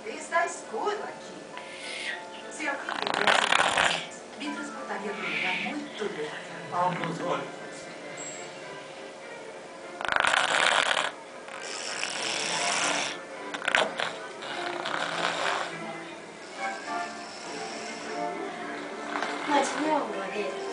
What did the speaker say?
Está escuro aqui. Se alguém tivesse, me transportaria para um lugar muito leve. Abra os olhos.那今天我的